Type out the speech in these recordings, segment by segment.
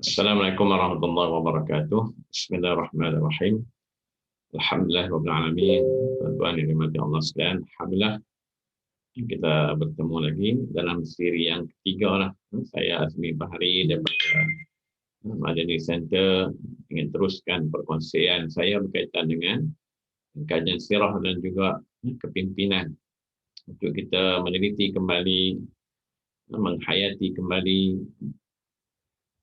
Assalamualaikum warahmatullahi wabarakatuh. Bismillahirrahmanirrahim. Alhamdulillah rabbil alamin. Tuhan yang dirahmati Allah sekalian. Alhamdulillah kita bertemu lagi dalam siri yang ketiga lah. Saya Azmi Bahari daripada Madani Center ingin teruskan perkongsian saya berkaitan dengan kajian sirah dan juga kepimpinan untuk kita meneliti kembali, menghayati kembali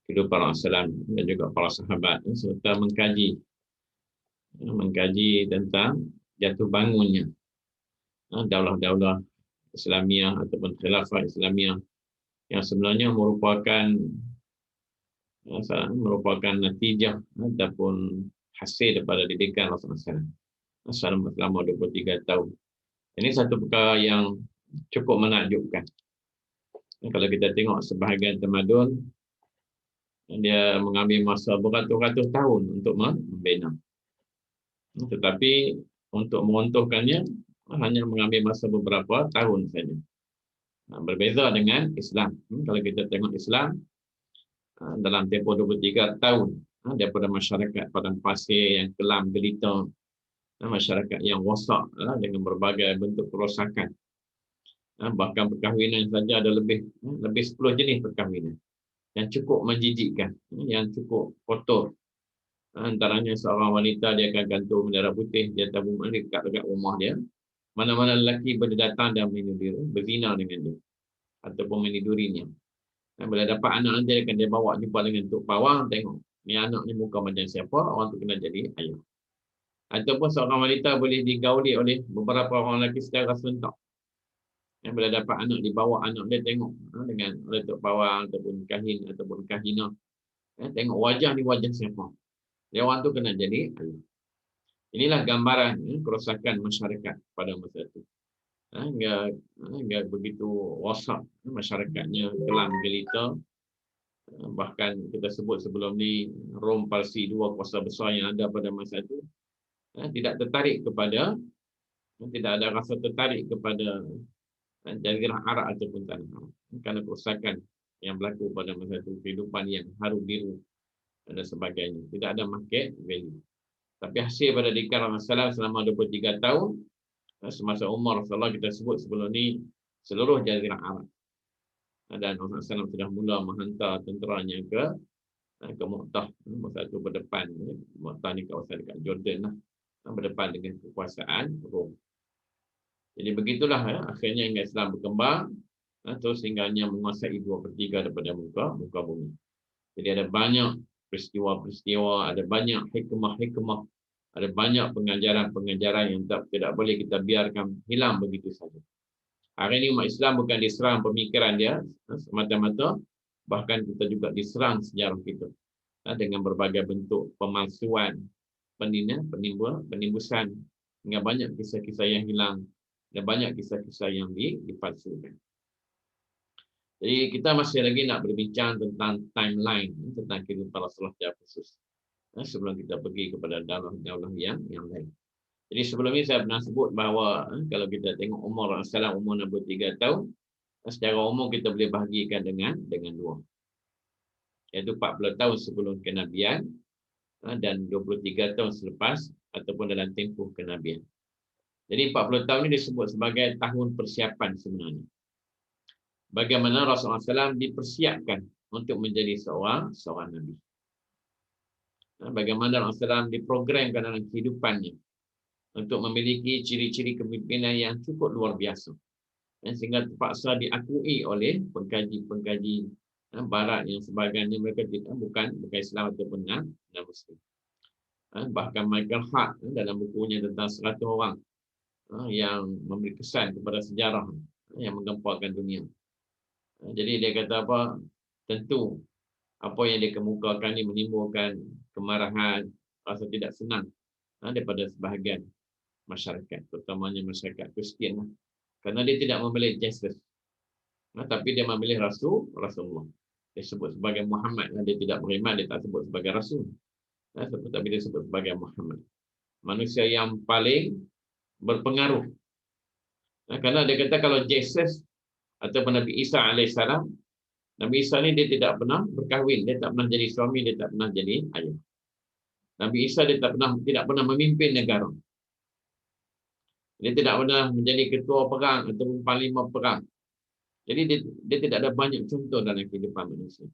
kehidupan Rasulullah dan juga para sahabat serta mengkaji tentang jatuh bangunnya daulah-daulah Islamiah ataupun khilafah Islamiah yang sebenarnya merupakan natijah ataupun hasil daripada didikan Rasulullah SAW selama 23 tahun. Ini satu perkara yang cukup menakjubkan. Kalau kita tengok sebahagian tamadun, dia mengambil masa beratus-ratus tahun untuk membina. Tetapi untuk meruntuhkannya hanya mengambil masa beberapa tahun saja. Berbeza dengan Islam. Kalau kita tengok Islam, dalam tempoh 23 tahun, daripada masyarakat padang pasir yang kelam gelita, masyarakat yang rosak dengan berbagai bentuk kerosakan. Bahkan perkahwinan saja ada lebih 10 jenis perkahwinan yang cukup menjijikkan, yang cukup kotor. Antaranya seorang wanita dia akan gantung bendera putih di atas rumah dia, dekat rumah dia. Mana-mana lelaki berdatang dan berzina dengan dia ataupun menidurinya. Bila dapat anak dia akan dia bawa jumpa dengan Tok Pawang, tengok ni anak ni muka macam siapa, orang tu kena jadi ayah. Ataupun seorang wanita boleh digauli oleh beberapa orang lelaki secara serentak. Bila dapat anak, dibawa anak dia tengok dengan oleh Tok Pawang ataupun kahin ataupun kahinah. Tengok wajah ni wajah siapa. Dia orang tu kena jadi ayah. Inilah gambaran kerosakan masyarakat pada masa itu. Hingga begitu rosak masyarakatnya, kelam gelita. Bahkan kita sebut sebelum ni Rom Parsi, dua kuasa besar yang ada pada masa itu, tidak ada rasa tertarik kepada jazirah Arab ataupun tanah Arab kerana kerosakan yang berlaku pada masa itu, kehidupan yang haru biru dan sebagainya. Tidak ada market value. Tapi hasil pada didikan Rasulullah selama 23 tahun, semasa umur Rasulullah kita sebut sebelum ni, seluruh jazirah Arab. Dan Rasulullah SAW sudah mula menghantar tenteranya ke Mu'tah. Masa itu berdepan, Mu'tah ni kawasan dekat Jordan lah, berdepan dengan kekuasaan Rom. Jadi begitulah akhirnya hingga Islam berkembang, terus hingganya menguasai 2/3 daripada muka bumi. Jadi ada banyak peristiwa-peristiwa, ada banyak hikmah-hikmah, ada banyak pengajaran-pengajaran yang tidak boleh kita biarkan hilang begitu saja. Hari ini umat Islam bukan diserang pemikiran dia semata-mata, bahkan kita juga diserang sejarah kita dengan berbagai bentuk pemalsuan, penimbusan, hingga banyak kisah-kisah yang hilang dan banyak kisah-kisah yang dipalsukan. Jadi kita masih lagi nak berbincang tentang timeline, tentang kehidupan Rasulullah secara khusus, sebelum kita pergi kepada daulah yang lain. Jadi sebelum ini saya pernah sebut bahawa kalau kita tengok umur Rasulullah umur 63 tahun, secara umum kita boleh bahagikan dengan dua. Iaitu 40 tahun sebelum kenabian dan 23 tahun selepas ataupun dalam tempoh kenabian. Jadi 40 tahun ini disebut sebagai tahun persiapan sebenarnya. Bagaimana Rasulullah SAW dipersiapkan untuk menjadi seorang Nabi. Bagaimana Rasulullah SAW diprogramkan dalam kehidupannya untuk memiliki ciri-ciri kepimpinan yang cukup luar biasa. Sehingga terpaksa diakui oleh pengkaji-pengkaji Barat yang sebagainya, mereka bukan Islam ataupun non-Muslim. Bahkan Michael Hart dalam bukunya tentang 100 orang yang memberi kesan kepada sejarah yang menggemparkan dunia. Jadi dia kata apa? Tentu apa yang dia kemukakan ini menimbulkan kemarahan, rasa tidak senang daripada sebahagian masyarakat, terutamanya masyarakat Kristian. Kerana dia tidak memilih Jesus, tapi dia memilih Rasulullah. Dia sebut sebagai Muhammad. Dia tidak beriman, dia tak sebut sebagai Rasul. Tapi dia sebut sebagai Muhammad. Manusia yang paling berpengaruh. Kerana dia kata kalau Jesus ataupun Nabi Isa AS Nabi Isa ni dia tidak pernah berkahwin, dia tak pernah jadi suami, dia tak pernah jadi ayah. Nabi Isa dia tidak pernah memimpin negara. Dia tidak pernah menjadi ketua perang ataupun panglima perang. Jadi dia tidak ada banyak contoh dalam kehidupan manusia.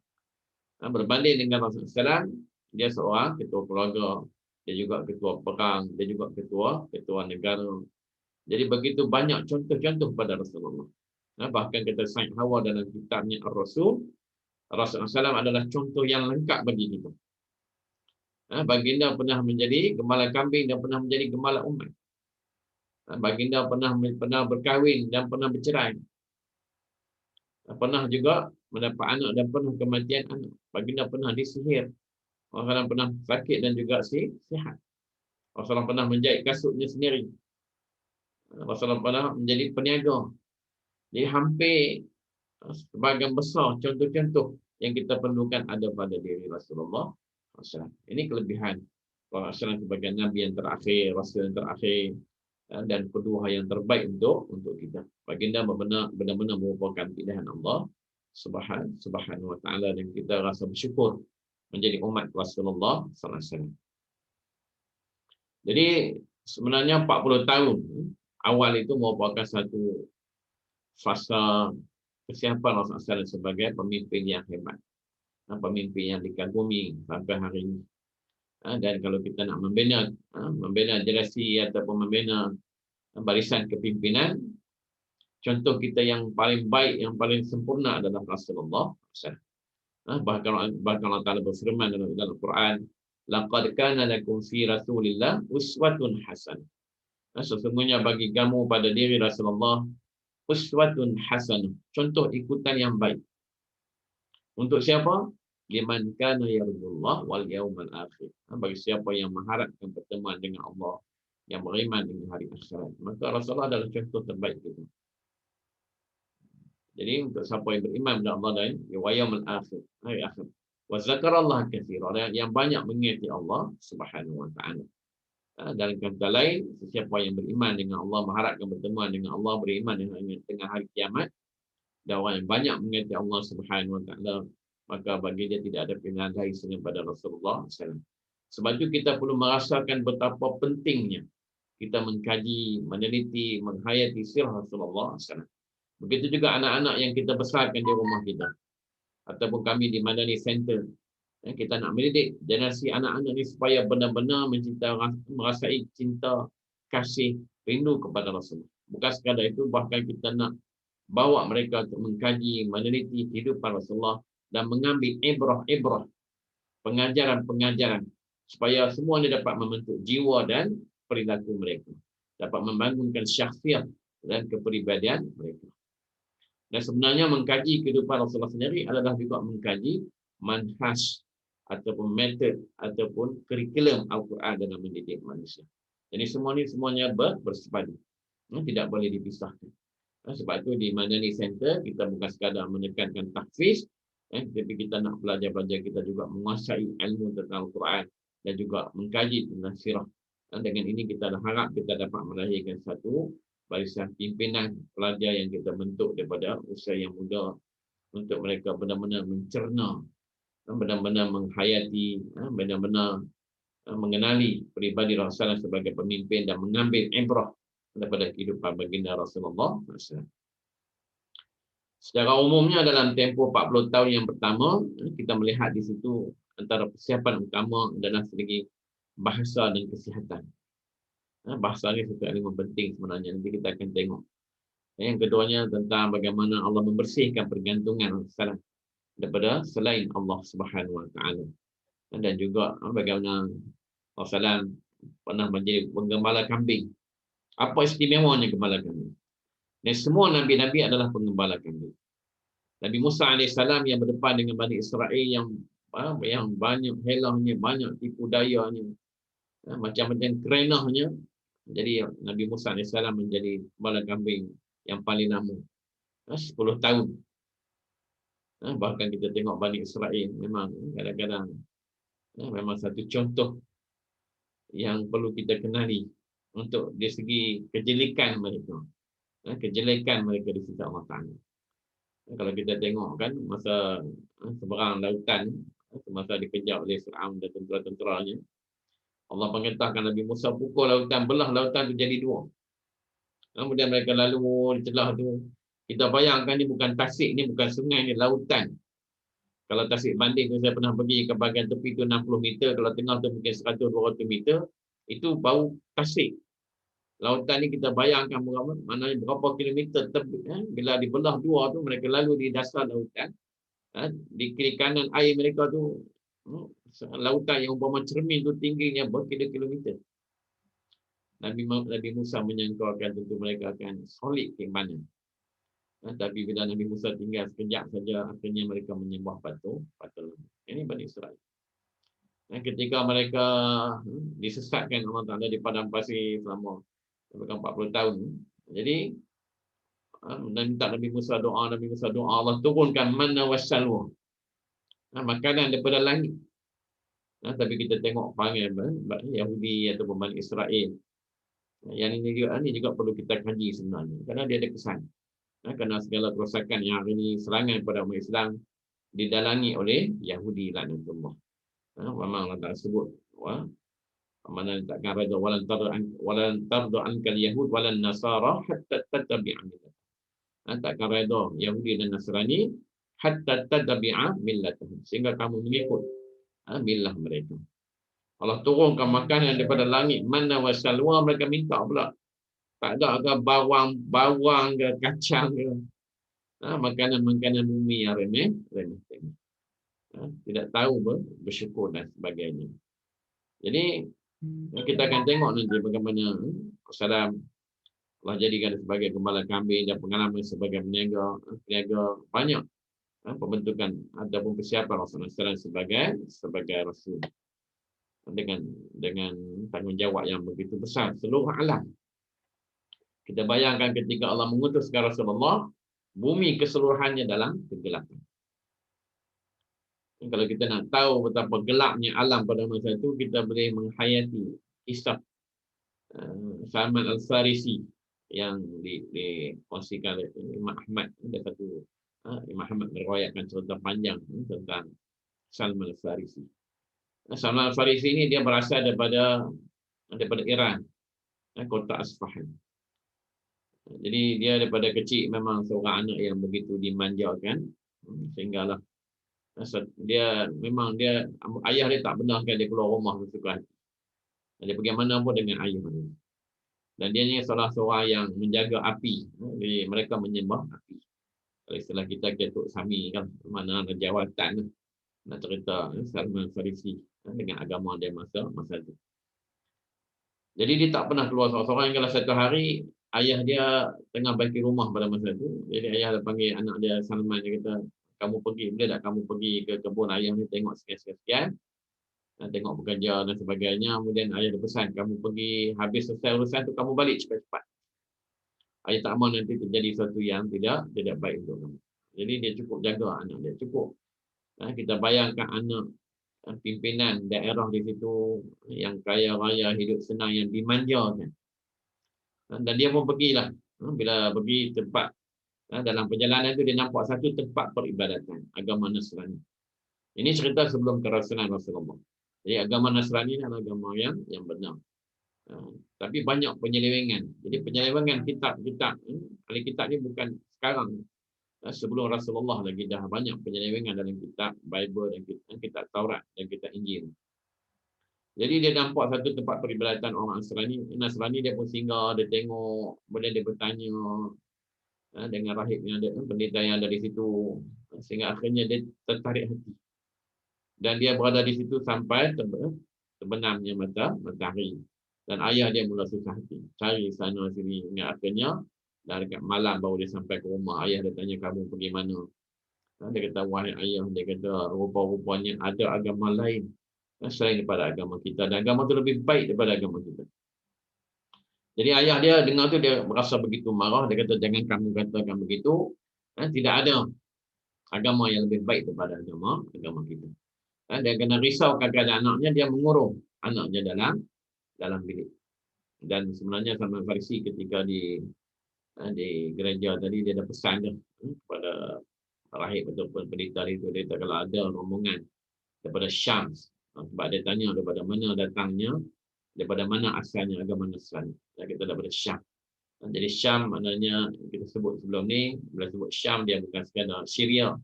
Berbanding dengan Rasulullah SAW, dia seorang ketua keluarga, dia juga ketua perang, dia juga ketua negara. Jadi begitu banyak contoh-contoh pada Rasulullah. Bahkan kata Said Hawa dalam kitabnya Ar-Rasul, Rasulullah SAW adalah contoh yang lengkap bagi kita. Baginda pernah menjadi gembala kambing dan pernah menjadi gembala umat. Baginda pernah berkahwin dan pernah bercerai. Pernah juga mendapat anak dan pernah kematian anak. Baginda pernah disihir. Rasulullah pernah sakit dan juga sihat. Rasulullah pernah menjahit kasutnya sendiri. Rasulullah pernah menjadi peniaga. Jadi hampir sebagian besar contoh-contoh yang kita perlukan ada pada diri Rasulullah SAW. Ini kelebihan Rasulullah sebagai Nabi yang terakhir, Rasul yang terakhir, dan pedoa yang terbaik untuk kita. Baginda benar-benar merupakan pilihan Allah Subhanahu wa taala, dan kita rasa bersyukur menjadi umat Rasulullah SAW. Jadi sebenarnya 40 tahun awal itu merupakan satu fasa kesiapan Rasulullah SAW sebagai pemimpin yang hebat, pemimpin yang dikagumi sampai hari ini. Dan kalau kita nak membina generasi ataupun membina barisan kepimpinan, contoh kita yang paling baik, yang paling sempurna adalah Rasulullah SAW. Bahkan Allah Ta'ala berfirman dalam Quran, laqad kana lakum fi Rasulillah uswatun hasanah. Sesungguhnya bagi kamu pada diri Rasulullah uswatun hasanah, contoh ikutan yang baik. Untuk siapa? Liman kana yarjullah wal yaumal akhir. Bagi siapa yang mengharapkan pertemuan dengan Allah, yang beriman dengan hari akhirat, maka Rasulullah adalah contoh terbaik kita. Jadi untuk siapa yang beriman kepada Allah dan yaumul akhir, hari akhir, wa zakarallaha katsiran, yang banyak mengingati Allah Subhanahu wa taala. Dalam kata lain, sesiapa yang beriman dengan Allah, mengharapkan pertemuan dengan Allah, beriman dengan hari kiamat, dan orang yang banyak mengingati Allah Subhanahu wa taala, maka bagi dia tidak ada pilihan lain selain pada Rasulullah SAW. Sebab itu kita perlu merasakan betapa pentingnya kita mengkaji, meneliti, menghayati sirah Rasulullah SAW. Begitu juga anak-anak yang kita besarkan di rumah kita, ataupun kami di Madani Center. Kita nak mendidik generasi anak-anak ini supaya benar-benar merasai cinta, kasih, rindu kepada Rasulullah. Bukan sekadar itu, bahkan kita nak bawa mereka untuk mengkaji, meneliti kehidupan Rasulullah dan mengambil ibrah-ibrah, pengajaran-pengajaran, supaya semua ini dapat membentuk jiwa dan perilaku mereka, dapat membangunkan syakhsiat dan kepribadian mereka. Dan sebenarnya mengkaji kehidupan Rasulullah sendiri adalah juga mengkaji manhaj ataupun metod ataupun kurikulum Al-Quran dalam mendidik manusia. Jadi semuanya bersepadu, tidak boleh dipisahkan. Sebab itu di Madani Center kita bukan sekadar menekankan tahfiz, tapi kita nak pelajar-pelajar kita juga menguasai ilmu tentang Al-Quran dan juga mengkaji tentang sirah. Dan dengan ini kita harap kita dapat melahirkan satu barisan pimpinan pelajar yang kita bentuk daripada usia yang muda, untuk mereka benar-benar mencerna, benar-benar menghayati, benar-benar mengenali peribadi Rasulullah sebagai pemimpin dan mengambil ibrah daripada kehidupan baginda Rasulullah SAW. Secara umumnya dalam tempoh 40 tahun yang pertama, kita melihat di situ antara persiapan utama adalah segi bahasa dan kesihatan. Bahasa ini satu ilmu penting sebenarnya, nanti kita akan tengok. Yang keduanya tentang bagaimana Allah membersihkan pergantungan salah daripada selain Allah Subhanahu wa taala. Dan juga bagaimana Rasulullah pernah menjadi penggembala kambing. Apa istimewanya gembala kambing? Dan semua nabi-nabi adalah penggembala kambing. Nabi Musa AS yang berdepan dengan Bani Israel yang banyak helahnya, banyak tipu dayanya, macam-macam kerenahnya. Jadi Nabi Musa AS menjadi gembala kambing yang paling lama, 10 tahun. Bahkan kita tengok Bani Israel memang kadang-kadang memang satu contoh yang perlu kita kenali untuk dari segi kejelekan mereka. Kejelekan mereka di sisi Allah Ta'ala. Kalau kita tengok kan masa seberang lautan, semasa dikejar oleh Fir'aun dan tentera-tenteranya, Allah perintahkan Nabi Musa pukul lautan, belah lautan tu jadi dua. Kemudian mereka lalu di celah tu. Kita bayangkan ni bukan tasik, ni bukan sungai, ni lautan. Kalau tasik banding tu saya pernah pergi ke bahagian tepi tu 60 meter, kalau tengah tu mungkin 100-200 meter, itu bau tasik. Lautan ni kita bayangkan berapa, mana berapa kilometer tepi, bila dibelah dua tu, mereka lalu di dasar lautan. Di kiri kanan air mereka tu, lautan yang umpama cermin tu tingginya berkilo-kilometer. Nabi Musa menyangka akan tentu mereka akan solid keimanan. Tapi bila Nabi Musa tinggal sekejap saja, akhirnya mereka menyembah patung lembu. Ini Bani Israel. Ketika mereka disesatkan Allah Ta'ala di padang pasir selama 40 tahun. Jadi, minta Nabi Musa doa, Allah turunkan manna wassalwa. Makanan daripada langit. Tapi kita tengok panggil Yahudi ataupun Bani Israel. Yang ini juga perlu kita kaji sebenarnya. Kerana dia ada kesan. Kerana segala kerosakan yang hari ini serangan kepada umat Islam didalangi oleh Yahudi laknatullah. Memang Allah Ta'ala sebut, mana takkan reda walan tardu ankal yahud walan nasara hatta tattabi'a millatahum. Takkan reda Yahudi dan Nasrani hatta tattabi'a millatahum, sehingga kamu mengikut millah mereka. Allah turunkan makanan daripada langit, manna wa salwa, mereka minta pula. Tak ada ke bawang ke kacang ke. Makanan-makanan bumi yang remeh. Tidak tahu bersyukur dan sebagainya. Jadi kita akan tengok nanti bagaimana Saddam Allah jadikan sebagai gembala kambing dan pengalaman sebagai peniaga banyak pembentukan ataupun persiapan Rasulullah sebagai Rasul dengan tanggungjawab yang begitu besar seluruh alam. Kita bayangkan ketika Allah mengutus Rasulullah, bumi keseluruhannya dalam kegelapan. Kalau kita nak tahu betapa gelapnya alam pada masa itu, kita boleh menghayati kisah Salman Al-Farisi yang dikongsikan oleh Imam Ahmad. Ada satu Imam Ahmad meriwayatkan cerita panjang tentang Salman Al-Farisi. Salman Al-Farisi ini dia berasal daripada Iran, kota Asfahan. Jadi dia daripada kecil memang seorang anak yang begitu dimanjakan, sehinggalah dia ayah dia tak benarkan dia keluar rumah bersuka hati. Dia pergi mana pun dengan ayah dia. Dan dia ni salah seorang yang menjaga api. Jadi mereka menyembah api. Kalau istilah kita ketuk sami kan, mana jawatan nak cerita Salman Farisi dengan agama dia masa itu. Jadi dia tak pernah keluar seorang-seorang hingga satu hari ayah dia tengah bagi rumah pada masa itu. Jadi ayah dia panggil anak dia Salman, dia kata, kamu pergi, boleh tak kamu pergi ke kebun ayah ni tengok sekian-sekian, tengok bekerja dan sebagainya. Kemudian ayah dia pesan, kamu pergi habis selesai urusan tu kamu balik cepat-cepat. Ayah tak mahu nanti terjadi sesuatu yang tidak baik untuk kamu. Jadi dia cukup jaga anak dia, cukup. Kita bayangkan anak pimpinan daerah di situ yang kaya raya, hidup senang, yang dimanjakan. Dan dia pun pergilah. Bila pergi tempat, dalam perjalanan itu dia nampak satu tempat peribadatan agama Nasrani. Ini cerita sebelum kerasulan Rasulullah. Jadi agama Nasrani adalah agama yang benar. Tapi banyak penyelewengan. Jadi penyelewengan kitab-kitab, ahli kitab ni bukan sekarang. Sebelum Rasulullah lagi dah banyak penyelewengan dalam kitab Bible dan kitab Taurat dan kitab Injil. Jadi dia nampak satu tempat peribadatan orang Nasrani, dia pun singgah, dia tengok, kemudian dia bertanya dengan rahib yang ada, pendeta yang ada di situ, sehingga akhirnya dia tertarik hati. Dan dia berada di situ sampai terbenamnya matahari. Dan ayah dia mula susah hati, cari sana sini, hingga akhirnya dah dekat malam baru dia sampai ke rumah. Ayah dia tanya, kamu pergi mana? Dia kata, wahai ayah, dia kata, rupa-rupanya ada agama lain selain daripada agama kita, dan agama itu lebih baik daripada agama kita. Jadi ayah dia dengar tu dia merasa begitu marah. Dia kata, jangan kamu katakan begitu. Tidak ada agama yang lebih baik daripada agama kita. Dia kena risaukan keadaan anaknya, dia mengurung anaknya dalam bilik. Dan sebenarnya Salman Farisi ketika di gereja tadi, dia ada pesan kepada rahib ataupun pendeta itu, dia kata kalau ada rombongan daripada Syam, sebab dia tanya daripada mana datangnya, daripada mana asalnya agama Nasrani. Kita daripada Syam. Jadi Syam maknanya kita sebut sebelum ni, bila sebut Syam dia bukan sekadar Syria,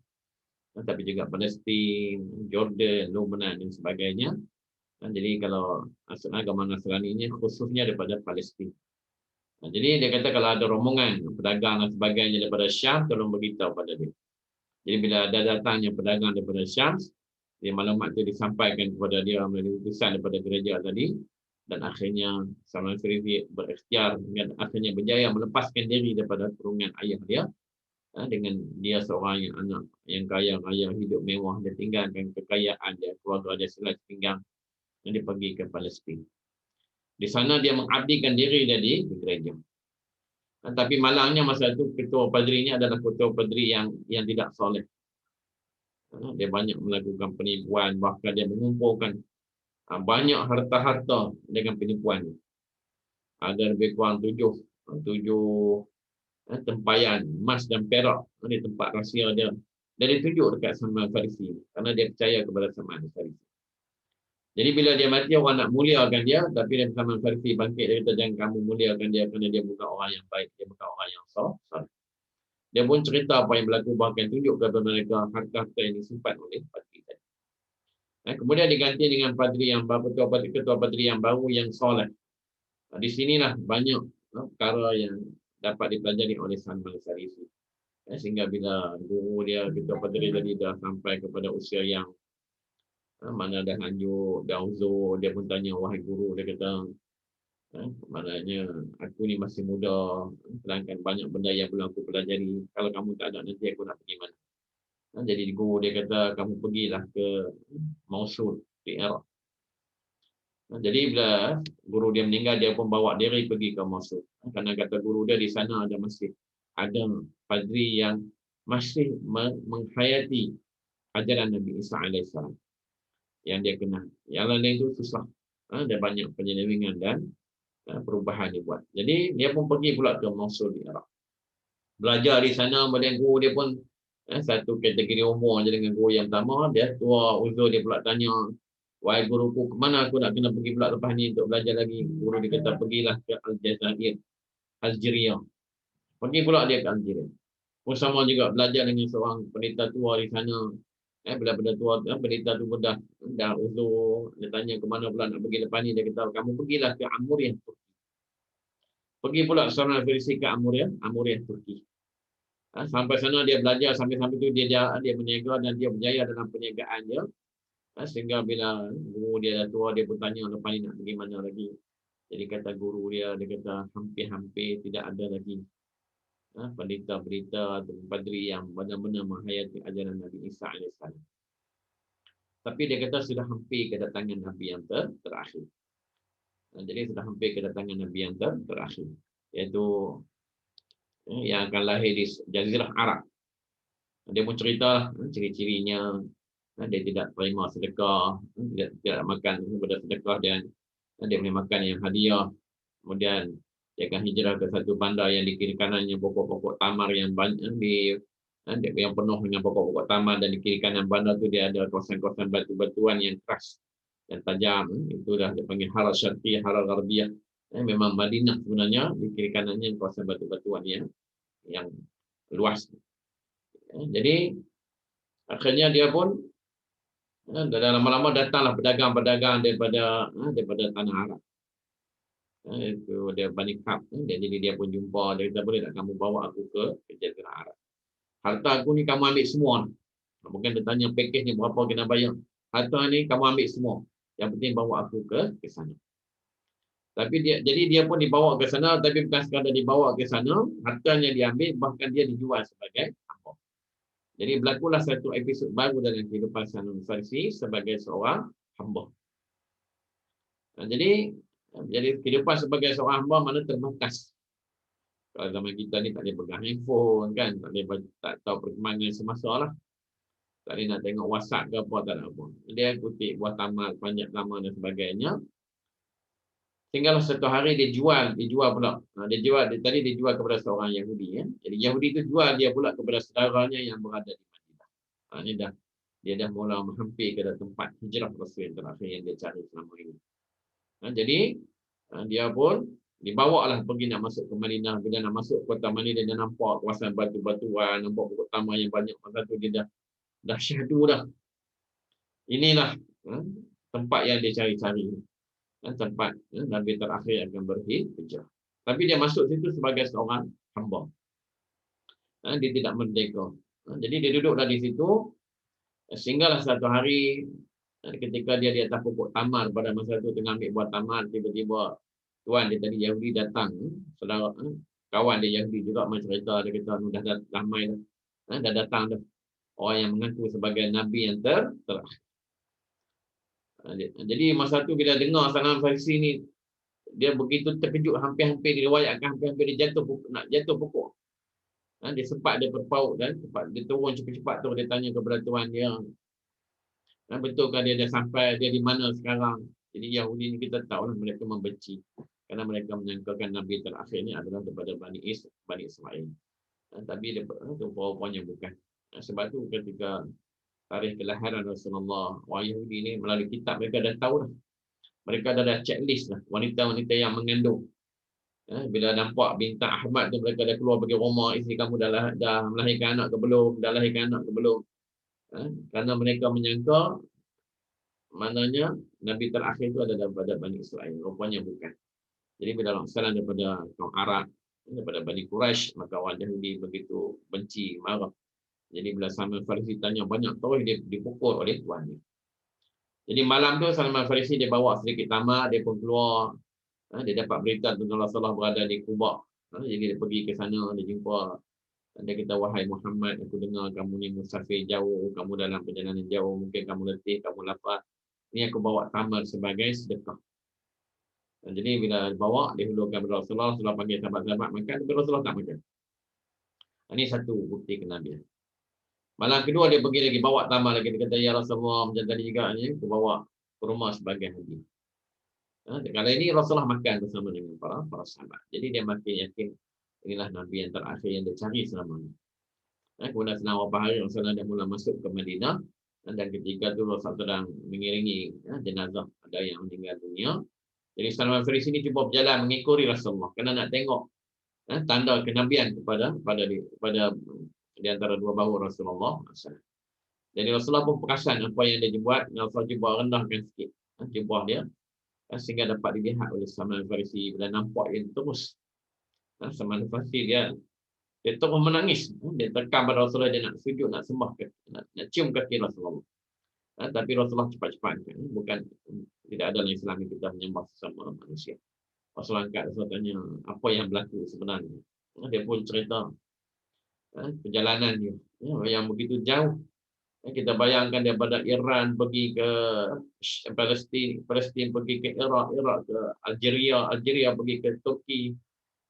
tapi juga Palestin, Jordan, Lebanon dan sebagainya. Jadi kalau asal agama Nasrani ini khususnya daripada Palestin. Jadi dia kata kalau ada rombongan pedagang dan sebagainya daripada Syam, tolong beritahu pada dia. Jadi bila ada datangnya pedagang daripada Syam, dia maklumat itu disampaikan kepada dia melalui utusan daripada gereja tadi, dan akhirnya Salman Farisi berikhtiar dan akhirnya berjaya melepaskan diri daripada kurungan ayah dia, dengan dia seorang yang anak yang kaya raya, hidup mewah, dia tinggalkan kekayaan dia, keluarga dia selai pinggang, dan dia pergi ke Palestin. Di sana dia mengabdikan diri dia di gereja. Tapi malangnya masa itu ketua padrinya adalah ketua padri yang tidak soleh. Dia banyak melakukan penipuan, bahkan dia mengumpulkan banyak harta-harta dengan penipuan. Ada lebih kurang tujuh tempayan emas dan perak di tempat rahsia dia. Dan dia tunjuk dekat Salman Farisi kerana dia percaya kepada Salman Farisi. Jadi bila dia mati, orang nak muliakan dia, tapi dia Salman Farisi bangkit, dia kata jangan kamu muliakan dia kerana dia bukan orang yang baik, dia bukan orang yang saleh. Dia pun cerita apa yang berlaku, bahkan tunjuk kepada mereka harta-harta yang disimpan oleh padri tadi. Kemudian diganti dengan padri yang baru, ketua padri yang baru yang soleh. Di sinilah banyak perkara yang dapat dipelajari oleh Salman Farisi. Sehingga bila guru dia, ketua padri tadi dah sampai kepada usia yang mana dah lanjut, dah uzur, dia pun tanya, wahai guru, dia kata, maknanya aku ni masih muda, sedangkan banyak benda yang belum aku pelajari. Kalau kamu tak ada, nanti aku nak pergi mana? Jadi guru dia kata, kamu pergilah ke Mosul di Iraq. Jadi bila guru dia meninggal, dia pun bawa diri pergi ke Mosul. Kerana kata guru dia, di sana masih ada padri yang masih menghayati ajaran Nabi Isa AS yang dia kenal. Yang lain itu susah. Ada banyak penyelewengan dan perubahan dia buat. Jadi dia pun pergi pula ke Mosul di Iraq. Belajar di sana, kemudian guru dia pun satu kategori umur je dengan guru yang pertama. Dia tua uzur, dia pula tanya, wahai guruku, ke mana aku nak kena pergi pula lepas ni untuk belajar lagi? Guru dia kata, pergilah ke Aljazair, Algeria. Pergi pula dia ke Algeria. Pun sama juga belajar dengan seorang pendeta tua di sana. Bila pendeta tua, pendeta tu pun dah uzur. Dia tanya ke mana pula nak pergi lepas ni. Dia kata, kamu pergilah ke Amuriah, Turki. Pergi pula Salman Farisi ke Amuriah, Turki. Sampai sana dia belajar, sampai-sampai tu dia berniaga dan dia berjaya dalam perniagaan dia. Sehingga bila guru dia dah tua, dia pun tanya lepas ni nak pergi mana lagi. Jadi kata guru dia kata hampir-hampir tidak ada lagi pendeta-pendeta atau padri yang benar-benar menghayati ajaran Nabi Isa AS. Tapi dia kata sudah hampir kedatangan Nabi yang terakhir. Jadi sudah hampir kedatangan Nabi yang terakhir, iaitu yang akan lahir di Jazirah Arab. Dia pun cerita ciri-cirinya. Dia tidak terima sedekah, tidak makan daripada sedekah, dan dia boleh makan yang hadiah. Kemudian dia akan hijrah ke satu bandar yang di kiri kanannya pokok-pokok tamar yang banyak, yang penuh dengan pokok-pokok tamar, dan di kiri kanan bandar tu dia ada kawasan-kawasan batu-batuan yang keras dan tajam. Itulah dia panggil Harar Syarqiyah, Harar Gharbiyah. Memang Madinah sebenarnya di kiri kanannya kawasan batu-batuan yang luas. Jadi akhirnya dia pun dalam lama-lama datanglah pedagang-pedagang daripada tanah Arab. Itu dia Bani Ka'b. Jadi dia pun jumpa, dia kata, boleh tak kamu bawa aku ke Jazirah Arab? Harta aku ni kamu ambil semua. Mungkin dia tanya pakej ni berapa kena bayar. Harta ni kamu ambil semua. Yang penting bawa aku ke sana. Jadi dia pun dibawa ke sana, tapi bukan sekadar dibawa ke sana, hartanya diambil, bahkan dia dijual sebagai hamba. Jadi berlakulah satu episod baru dalam kehidupan Salman Farisi sebagai seorang hamba. Jadi kehidupan sebagai seorang hamba mana terbatas. Kalau zaman kita ni tak boleh pegang handphone kan, tak tahu perkembangan semasa lah. Tak boleh nak tengok WhatsApp ke apa, tak ada apa. Dia kutip buah tamat, panjat lama dan sebagainya. Sehinggalah satu hari dia jual pula. Tadi dia jual kepada seorang Yahudi. Jadi Yahudi itu jual dia pula kepada saudaranya yang berada di Madinah. Ini dia dah mula menghampir ke tempat hijrah Rasul yang terakhir yang dia cari selama ini. Jadi dia pun dibawa lah pergi nak masuk ke Madinah. Bila nak masuk kota Madinah, dia nampak kawasan batu-batuan, nampak pokok taman yang banyak. Masa tu dia dah syahdu dah. Inilah tempat yang dia cari-cari. Tempat Nabi terakhir akan berhijrah. Tapi dia masuk situ sebagai seorang hamba. Dia tidak merdeka. Jadi dia duduklah di situ. Sehinggalah satu hari ketika dia di atas pokok tamar pada masa itu tengah ambil buah tamar, tiba-tiba tuan dia tadi Yahudi datang, saudara kawan dia Yahudi juga main cerita, dia kata dah ramai dah, dah datang dah orang yang mengaku sebagai nabi yang terakhir. Jadi masa tu bila dengar Salman Farisi ni, dia begitu terkejut, hampir-hampir diriwayatkan hampir-hampir dia nak jatuh pokok. Dia sempat dia berpaut dan dia turun cepat-cepat tu, dia tanya kepada tuan dia, betulkah dia dah sampai, dia di mana sekarang? Jadi Yahudi ni kita tahu lah mereka membenci kerana mereka menyangkakan Nabi terakhir ni adalah daripada Bani Israel. Tapi dia rupanya bukan. Sebab tu ketika tarikh kelahiran Rasulullah, orang Yahudi ni melalui kitab mereka dah tahu dah. Mereka dah ada checklist lah wanita-wanita yang mengandung. Bila nampak bintang Ahmad tu, mereka dah keluar pergi rumah, isteri kamu dah melahirkan anak ke belum, dah lahirkan anak ke belum. Kerana mereka menyangka maknanya Nabi terakhir itu ada daripada Bani Israel. Rupanya bukan. Jadi bila laksana daripada kaum Arab, daripada Bani Quraisy, maka orang Yahudi begitu benci, marah. Jadi bila Salman Farisi tanya banyak, terus dia dipukul oleh tuannya. Jadi malam tu Salman Farisi dia bawa sedikit tamar, dia pun keluar. Dia dapat berita tentang Rasulullah berada di Quba. Jadi dia pergi ke sana, dia jumpa. Dia kata, wahai Muhammad, aku dengar kamu ni musafir jauh, kamu dalam perjalanan jauh, mungkin kamu letih, kamu lapar. Ini aku bawa tamar sebagai sedekah. Jadi bila bawa, dihulurkan kepada Rasulullah, Rasulullah panggil sahabat-sahabat makan, tapi Rasulullah tak makan. Ini satu bukti kenabian. Malam kedua dia pergi lagi, bawa tamar lagi. Dia kata, ya Rasulullah, macam tadi juga ni, aku bawa ke rumah sebagai hadiah. Kali ini Rasulullah makan bersama dengan para sahabat. Jadi dia makin yakin inilah Nabi yang terakhir yang dia cari selama ini. Kemudian senang beberapa hari Rasulullah dah mula masuk ke Madinah. Dan ketika itu Rasulullah sedang mengiringi jenazah ada yang meninggal dunia. Jadi Salman Farisi ini cuba berjalan mengikuti Rasulullah kerana nak tengok tanda kenabian kepada di antara dua bahu Rasulullah. Jadi Rasulullah pun perasan apa yang dia buat. Rasulullah cuba rendahkan sikit jubah dia sehingga dapat dilihat oleh Salman Farisi. Bila nampak dia terus Salman Farisi dia terus menangis. Dia tekan pada Rasulullah, dia nak sujud, nak sembah, nak cium kaki Rasulullah. Tapi Rasulullah cepat-cepat. Bukan, tidak ada dalam Islam kita menyembah sesama manusia. Rasulullah angkat, Rasulullah tanya apa yang berlaku sebenarnya. Dia pun cerita perjalanan dia yang begitu jauh. Kita bayangkan daripada Iran pergi ke Palestin pergi ke Iraq ke Algeria pergi ke Turki,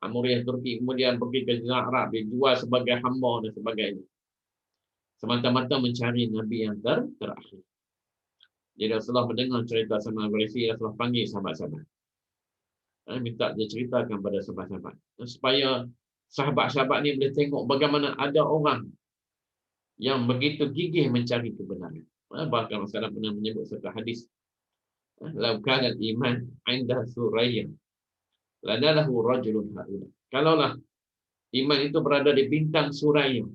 Amuriah Turki, kemudian pergi ke Jazirah Arab, dijual sebagai hamba dan sebagainya. Semata-mata mencari Nabi yang terakhir. Jadi Rasulullah mendengar cerita Salman Farisi, Rasulullah panggil sahabat-sahabat. Minta dia ceritakan pada sahabat-sahabat. Supaya sahabat-sahabat ni boleh tengok bagaimana ada orang yang begitu gigih mencari kebenaran. Bahkan Rasulullah pernah menyebut satu hadis. Lau kana al-iman 'inda Surayya lanalahu rajulun haula. Kalaulah iman itu berada di bintang Surayya.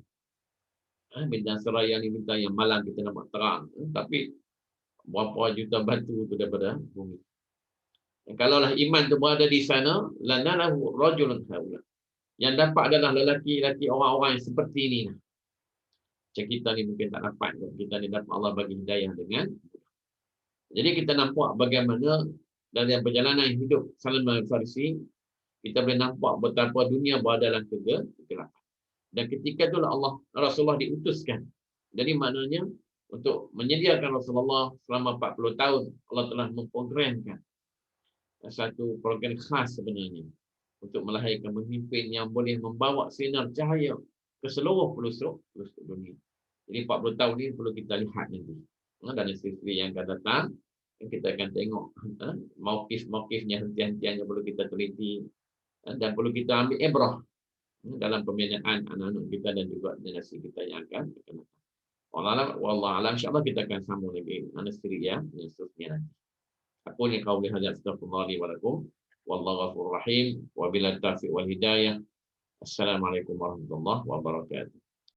Bintang Surayya ni bintang yang malam kita nampak terang, tapi berapa juta batu itu daripada bumi. Kalaulah iman itu berada di sana, lanalahu rajulun haula. Yang dapat adalah lelaki-lelaki orang-orang yang seperti ini. Macam kita ni mungkin tak dapat. Kita ni dapat Allah bagi hidayah dengan. Jadi kita nampak bagaimana dalam perjalanan hidup Salman Farisi, kita boleh nampak betapa dunia berada dalam kegelapan. Dan ketika itulah Rasulullah diutuskan. Jadi maknanya untuk menyediakan Rasulullah selama 40 tahun, Allah telah memprogramkan satu program khas sebenarnya untuk melahirkan pemimpin yang boleh membawa sinar cahaya ke seluruh pelosok dunia. Jadi 40 tahun ini perlu kita lihat nanti. Dan siri yang akan datang, kita akan tengok mauqif-mauqifnya, hentian-hentiannya perlu kita teliti. Dan perlu kita ambil ibrah dalam pembinaan anak-anak kita dan juga generasi kita yang akan datang. Wallahu a'lam. Insyaallah kita akan sambung lagi mana siri ya, yang seterusnya nanti. Aku ni qauli hadza astaghfirullah li wa lakum. Wallahu ghafurur rahim. Wabillahi taufiq wal hidayah. Assalamualaikum warahmatullahi wabarakatuh.